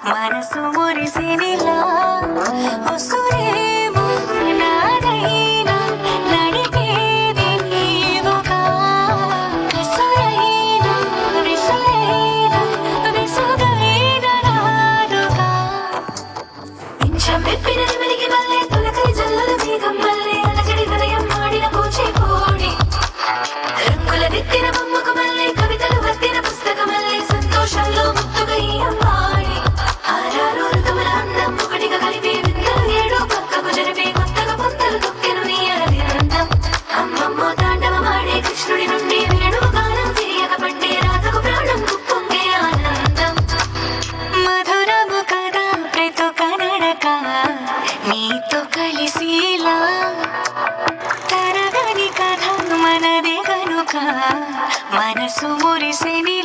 మనసు మురిసినిలా ఉసురేమో నాదైనా నడిపేది నీవుగా కసురైనా విసురైనా విసుగైన రాదుగా ఇంచం విప్పిన నిమిరికి మళ్ళీ తొలకరి జల్లుల మేఘం మళ్ళీ అలజడి హృదయం మాడిన కూచిపూడి రంగుల దిత్తిన బొమ్మకు మళ్ళీ కవితలు వర్తిన పుస్తకం మళ్ళీ సంతోషంలో ముత్తుగా ఈ అమ్మాడి ఆరారు ఋతువుల అందం ఒకటిగా కలిపి విందలు ఏడు పక్కకు జరిపి కొత్తగా పొంతలు తొక్కెను నీ అరవిందం అమ్మమ్మో తాండవమాడే కృష్ణుడి నుండి వేణువు గానం తీయక పట్టే రాధకు ప్రాణం ఉప్పొంగే ఆనందం మధురము కదా ప్రతి కనడక నీతో కలిసిలా తరగని కథ మనదే కనుక మనసు మురిసెని